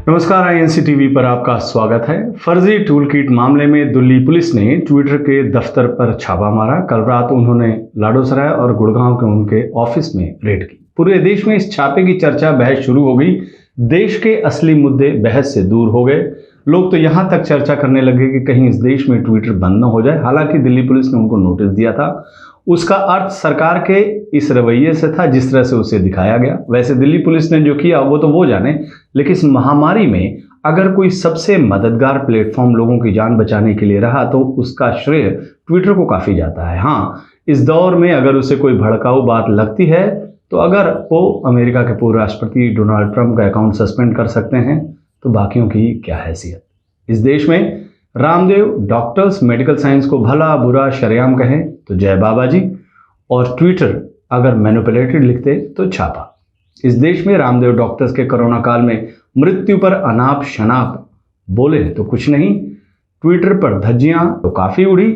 नमस्कार, INC TV पर आपका स्वागत है। फर्जी टूल किट मामले में दिल्ली पुलिस ने ट्विटर के दफ्तर पर छापा मारा। कल रात उन्होंने लाडोसराय और गुड़गांव के उनके ऑफिस में रेड की। पूरे देश में इस छापे की चर्चा, बहस शुरू हो गई। देश के असली मुद्दे बहस से दूर हो गए। लोग तो यहाँ तक चर्चा करने लगे कि कहीं इस देश में ट्विटर बंद न हो जाए। हालांकि दिल्ली पुलिस ने उनको नोटिस दिया था। उसका अर्थ सरकार के इस रवैये से था जिस तरह से उसे दिखाया गया। वैसे दिल्ली पुलिस ने जो किया वो तो वो जाने, लेकिन इस महामारी में अगर कोई सबसे मददगार प्लेटफॉर्म लोगों की जान बचाने के लिए रहा तो उसका श्रेय ट्विटर को काफ़ी जाता है। हाँ, इस दौर में अगर उसे कोई भड़काऊ बात लगती है तो अगर वो अमेरिका के पूर्व राष्ट्रपति डोनाल्ड ट्रंप का अकाउंट सस्पेंड कर सकते हैं तो बाकियों की क्या हैसियत। इस देश में रामदेव डॉक्टर्स मेडिकल साइंस को भला बुरा शरेआम कहें तो जय बाबा जी, और ट्विटर अगर मैनिपुलेटेड लिखते तो छापा। इस देश में रामदेव डॉक्टर्स के कोरोना काल में मृत्यु पर अनाप शनाप बोले तो कुछ नहीं, ट्विटर पर धज्जियां तो काफ़ी उड़ी।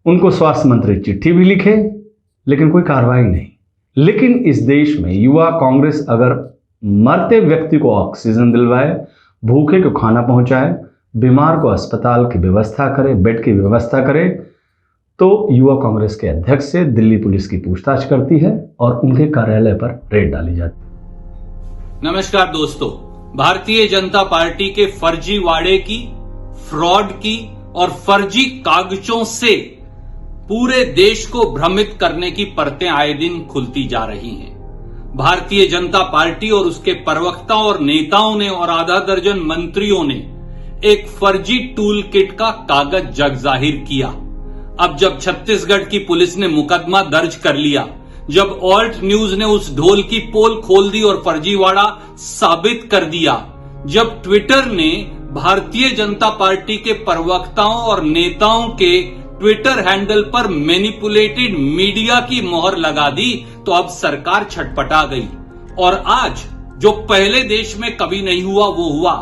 उनको स्वास्थ्य मंत्री चिट्ठी भी लिखे लेकिन कोई कार्रवाई नहीं। लेकिन इस देश में युवा कांग्रेस अगर मरते व्यक्ति को ऑक्सीजन दिलवाए, भूखे को खाना पहुंचाए, बीमार को अस्पताल की व्यवस्था करे, बेड की व्यवस्था करे, तो युवा कांग्रेस के अध्यक्ष से दिल्ली पुलिस की पूछताछ करती है और उनके कार्यालय पर रेड डाली जाती है। नमस्कार दोस्तों, भारतीय जनता पार्टी के फर्जीवाड़े की, फ्रॉड की और फर्जी कागजों से पूरे देश को भ्रमित करने की परतें आए दिन खुलती जा रही हैं। भारतीय जनता पार्टी और उसके प्रवक्ताओं और नेताओं ने और आधा दर्जन मंत्रियों ने एक फर्जी टूल किट का कागज जग जाहिर किया। अब जब छत्तीसगढ़ की पुलिस ने मुकदमा दर्ज कर लिया, जब ऑल्ट न्यूज ने उस ढोल की पोल खोल दी और फर्जीवाड़ा साबित कर दिया, जब ट्विटर ने भारतीय जनता पार्टी के प्रवक्ताओं और नेताओं के ट्विटर हैंडल पर मैनिपुलेटेड मीडिया की मोहर लगा दी, तो अब सरकार छटपटा गई। और आज जो पहले देश में कभी नहीं हुआ वो हुआ।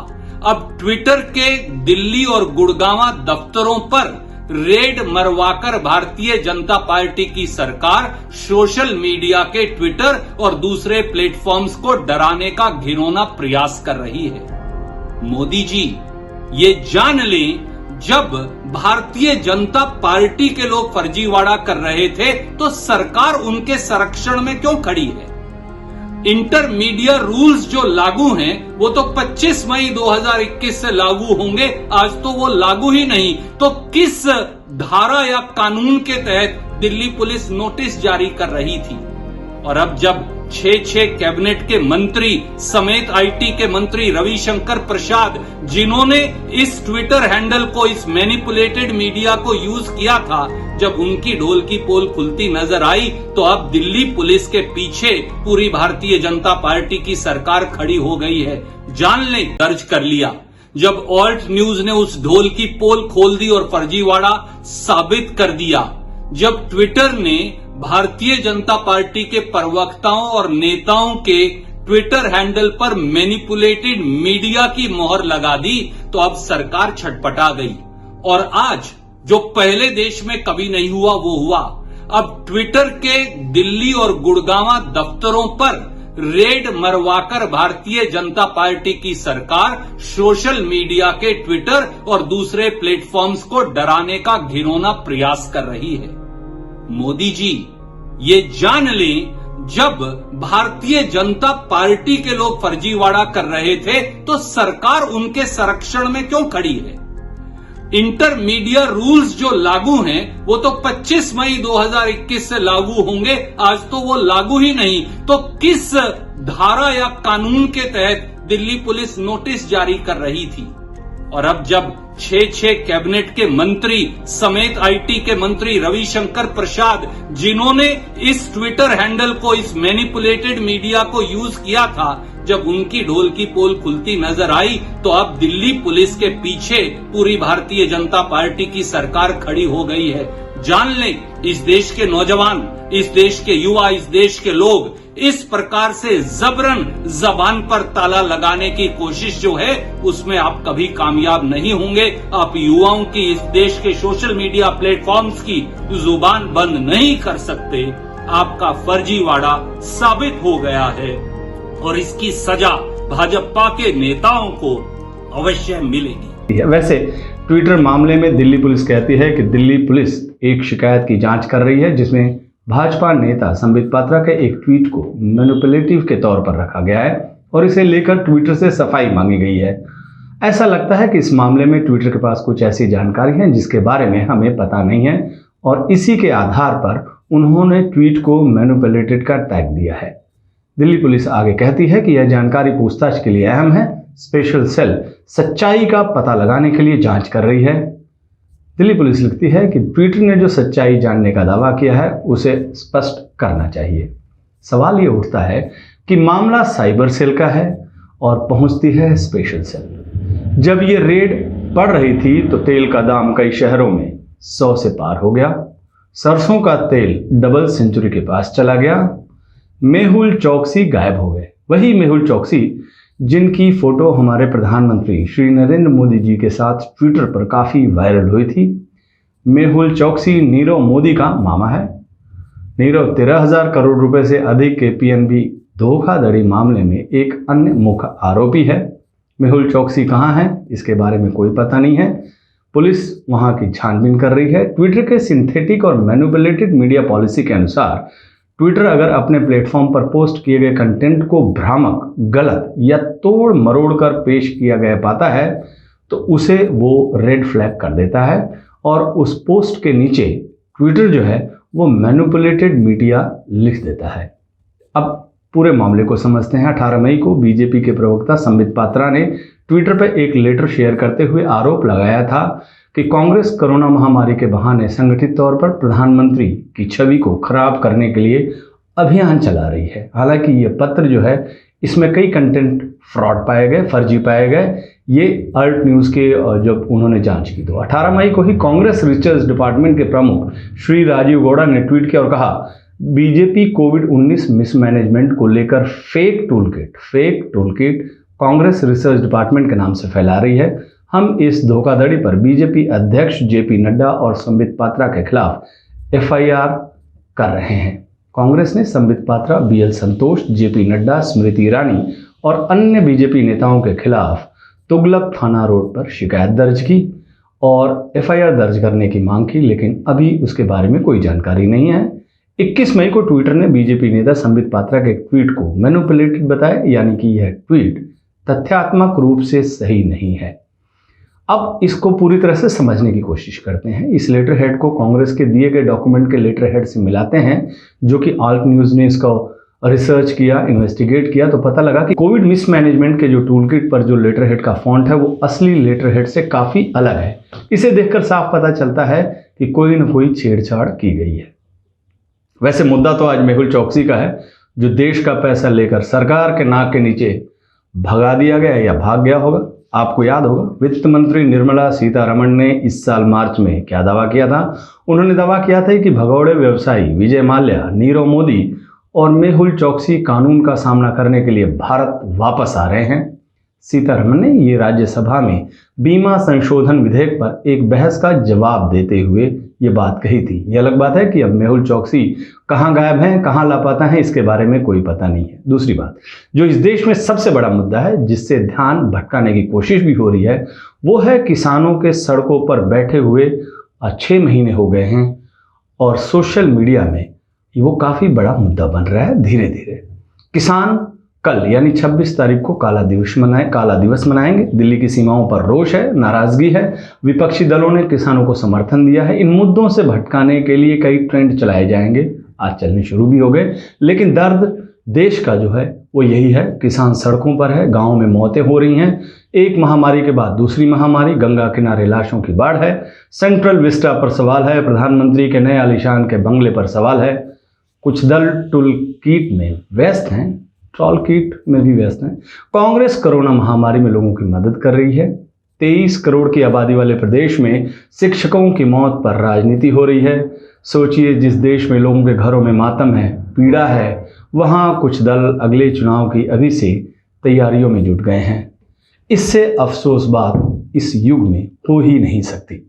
अब ट्विटर के दिल्ली और गुड़गांव दफ्तरों पर रेड मरवाकर भारतीय जनता पार्टी की सरकार सोशल मीडिया के ट्विटर और दूसरे प्लेटफॉर्म्स को डराने का घिनौना प्रयास कर रही है। मोदी जी ये जान लें, जब भारतीय जनता पार्टी के लोग फर्जीवाड़ा कर रहे थे तो सरकार उनके संरक्षण में क्यों खड़ी है। इंटरमीडिएट रूल्स जो लागू हैं वो तो 25 मई 2021 से लागू होंगे। आज तो वो लागू ही नहीं, तो किस धारा या कानून के तहत दिल्ली पुलिस नोटिस जारी कर रही थी। और अब जब 6 कैबिनेट के मंत्री समेत आईटी के मंत्री रविशंकर प्रसाद, जिन्होंने इस ट्विटर हैंडल को, इस मैनिपुलेटेड मीडिया को यूज किया था, जब उनकी ढोल की पोल खुलती नजर आई तो अब दिल्ली पुलिस के पीछे पूरी भारतीय जनता पार्टी की सरकार खड़ी हो गई है। जान लें, दर्ज कर लिया। जब ऑल्ट न्यूज ने उस ढोल की पोल खोल दी और फर्जीवाड़ा साबित कर दिया, जब ट्विटर ने भारतीय जनता पार्टी के प्रवक्ताओं और नेताओं के ट्विटर हैंडल पर मैनिपुलेटेड मीडिया की मोहर लगा दी, तो अब सरकार छटपटा गई। और आज जो पहले देश में कभी नहीं हुआ वो हुआ। अब ट्विटर के दिल्ली और गुड़गांव दफ्तरों पर रेड मरवाकर भारतीय जनता पार्टी की सरकार सोशल मीडिया के ट्विटर और दूसरे प्लेटफॉर्म्स को डराने का घिनौना प्रयास कर रही है। मोदी जी ये जान लें, जब भारतीय जनता पार्टी के लोग फर्जीवाड़ा कर रहे थे तो सरकार उनके संरक्षण में क्यों खड़ी है। इंटरमीडिएट रूल्स जो लागू हैं वो तो 25 मई 2021 से लागू होंगे। आज तो वो लागू ही नहीं, तो किस धारा या कानून के तहत दिल्ली पुलिस नोटिस जारी कर रही थी। और अब जब 6 कैबिनेट के मंत्री समेत आईटी के मंत्री रविशंकर प्रसाद, जिन्होंने इस ट्विटर हैंडल को, इस मैनिपुलेटेड मीडिया को यूज किया था, जब उनकी ढोल की पोल खुलती नजर आई तो अब दिल्ली पुलिस के पीछे पूरी भारतीय जनता पार्टी की सरकार खड़ी हो गई है। जान लें, इस देश के नौजवान, इस देश के युवा, इस देश के लोग इस प्रकार से जबरन जबान पर ताला लगाने की कोशिश जो है उसमें आप कभी कामयाब नहीं होंगे। आप युवाओं की, इस देश के सोशल मीडिया प्लेटफॉर्म्स की जुबान बंद नहीं कर सकते। आपका फर्जीवाड़ा साबित हो गया है और इसकी सजा भाजपा के नेताओं को अवश्य मिलेगी। वैसे ट्विटर मामले में दिल्ली पुलिस कहती है कि दिल्ली पुलिस एक शिकायत की जांच कर रही है जिसमें भाजपा नेता संबित पात्रा के एक ट्वीट को मैनिपुलेटिव के तौर पर रखा गया है और इसे लेकर ट्विटर से सफाई मांगी गई है। ऐसा लगता है कि इस मामले में ट्विटर के पास कुछ ऐसी जानकारी है जिसके बारे में हमें पता नहीं है और इसी के आधार पर उन्होंने ट्वीट को मैनिपुलेटेड का टैग दिया है। दिल्ली पुलिस आगे कहती है कि यह जानकारी पूछताछ के लिए अहम है। स्पेशल सेल सच्चाई का पता लगाने के लिए जांच कर रही है। दिल्ली पुलिस लिखती है कि ट्विटर ने जो सच्चाई जानने का दावा किया है उसे स्पष्ट करना चाहिए। सवाल ये उठता है कि मामला साइबर सेल का है और पहुंचती है स्पेशल सेल। जब ये रेड पड़ रही थी तो तेल का दाम कई शहरों में 100 से पार हो गया। सरसों का तेल डबल सेंचुरी के पास चला गया। मेहुल चौकसी गायब हो गए। वही मेहुल चौकसी जिनकी फोटो हमारे प्रधानमंत्री श्री नरेंद्र मोदी जी के साथ ट्विटर पर काफ़ी वायरल हुई थी। मेहुल चौकसी नीरव मोदी का मामा है। नीरव 13,000 करोड़ रुपए से अधिक के पीएनबी धोखाधड़ी मामले में एक अन्य मुख्य आरोपी है। मेहुल चौकसी कहाँ है इसके बारे में कोई पता नहीं है। पुलिस वहां की छानबीन कर रही है। ट्विटर के सिंथेटिक और मैनिपुलेटेड मीडिया पॉलिसी के अनुसार ट्विटर अगर अपने प्लेटफॉर्म पर पोस्ट किए गए कंटेंट को भ्रामक, गलत या तोड़ मरोड़ कर पेश किया गया पाता है तो उसे वो रेड फ्लैग कर देता है और उस पोस्ट के नीचे ट्विटर जो है वो मैनिपुलेटेड मीडिया लिख देता है। अब पूरे मामले को समझते हैं। 18 मई को बीजेपी के प्रवक्ता संबित पात्रा ने ट्विटर पर एक लेटर शेयर करते हुए आरोप लगाया था कि कांग्रेस कोरोना महामारी के बहाने संगठित तौर पर प्रधानमंत्री की छवि को खराब करने के लिए अभियान चला रही है। हालांकि ये पत्र जो है इसमें कई कंटेंट फ्रॉड पाए गए, फर्जी पाए गए। ये अल्ट न्यूज़ के जब उन्होंने जांच की तो 18 मई को ही कांग्रेस रिसर्च डिपार्टमेंट के प्रमुख श्री राजीव गौड़ा ने ट्वीट किया और कहा, बीजेपी कोविड-19 मिसमैनेजमेंट को लेकर fake toolkit Congress research department के नाम से फैला रही है। हम इस धोखाधड़ी पर बीजेपी अध्यक्ष जेपी नड्डा और संबित पात्रा के खिलाफ एफआईआर कर रहे हैं। कांग्रेस ने संबित पात्रा, बीएल संतोष, जेपी नड्डा, स्मृति ईरानी और अन्य बीजेपी नेताओं के खिलाफ तुगलक थाना रोड पर शिकायत दर्ज की और एफआईआर दर्ज करने की मांग की, लेकिन अभी उसके बारे में कोई जानकारी नहीं है। 21 मई को ट्विटर ने बीजेपी नेता संबित पात्रा के ट्वीट को मैनिपुलेटेड बताया, यानी कि यह ट्वीट तथ्यात्मक रूप से सही नहीं है। अब इसको पूरी तरह से समझने की कोशिश करते हैं। इस लेटर हेड को कांग्रेस के दिए गए डॉक्यूमेंट के लेटर हेड से मिलाते हैं, जो कि आल्ट न्यूज़ ने इसको रिसर्च किया, इन्वेस्टिगेट किया, तो पता लगा कि कोविड मिसमैनेजमेंट के जो टूलकिट पर जो लेटर हेड का फॉन्ट है वो असली लेटर हेड से काफ़ी अलग है। इसे देखकर साफ पता चलता है कि कोई न कोई छेड़छाड़ की गई है। वैसे मुद्दा तो आज मेहुल चौकसी का है, जो देश का पैसा लेकर सरकार के नाक के नीचे भगा दिया गया या भाग गया होगा। आपको याद होगा वित्त मंत्री निर्मला सीतारमण ने इस साल मार्च में क्या दावा किया था। उन्होंने दावा किया था कि भगौड़े व्यवसायी विजय माल्या, नीरव मोदी और मेहुल चौकसी कानून का सामना करने के लिए भारत वापस आ रहे हैं। सीतारमण ने ये राज्यसभा में बीमा संशोधन विधेयक पर एक बहस का जवाब देते हुए ये बात कही थी। ये अलग बात है कि अब मेहुल चौकसी कहाँ गायब हैं, कहाँ लापता हैं, इसके बारे में कोई पता नहीं है। दूसरी बात, जो इस देश में सबसे बड़ा मुद्दा है जिससे ध्यान भटकाने की कोशिश भी हो रही है, वो है किसानों के सड़कों पर बैठे हुए 6 महीने हो गए हैं और सोशल मीडिया में वो काफ़ी बड़ा मुद्दा बन रहा है धीरे धीरे। किसान कल यानी 26 तारीख को काला दिवस मनाएंगे। दिल्ली की सीमाओं पर रोष है, नाराजगी है। विपक्षी दलों ने किसानों को समर्थन दिया है। इन मुद्दों से भटकाने के लिए कई ट्रेंड चलाए जाएंगे, आज चलने शुरू भी हो गए, लेकिन दर्द देश का जो है वो यही है। किसान सड़कों पर है, गाँव में मौतें हो रही हैं। एक महामारी के बाद दूसरी महामारी, गंगा किनारे लाशों की बाढ़ है, सेंट्रल विस्टा पर सवाल है, प्रधानमंत्री के नए आलीशान के बंगले पर सवाल है। कुछ दल टूल किट में व्यस्त हैं, ट्रॉल किट में भी व्यस्त हैं। कांग्रेस कोरोना महामारी में लोगों की मदद कर रही है। 23 करोड़ की आबादी वाले प्रदेश में शिक्षकों की मौत पर राजनीति हो रही है। सोचिए, जिस देश में लोगों के घरों में मातम है, पीड़ा है, वहाँ कुछ दल अगले चुनाव की अभी से तैयारियों में जुट गए हैं। इससे अफसोस बात इस युग में हो ही नहीं सकती।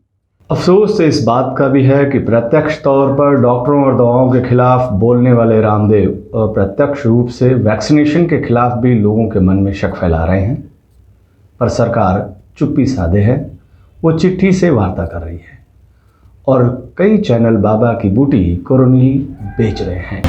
अफसोस इस बात का भी है कि प्रत्यक्ष तौर पर डॉक्टरों और दवाओं के खिलाफ बोलने वाले रामदेव अप्रत्यक्ष रूप से वैक्सीनेशन के खिलाफ भी लोगों के मन में शक फैला रहे हैं। पर सरकार चुप्पी साधे है। वो चिट्ठी से वार्ता कर रही है और कई चैनल बाबा की बूटी कोरोनिल बेच रहे हैं।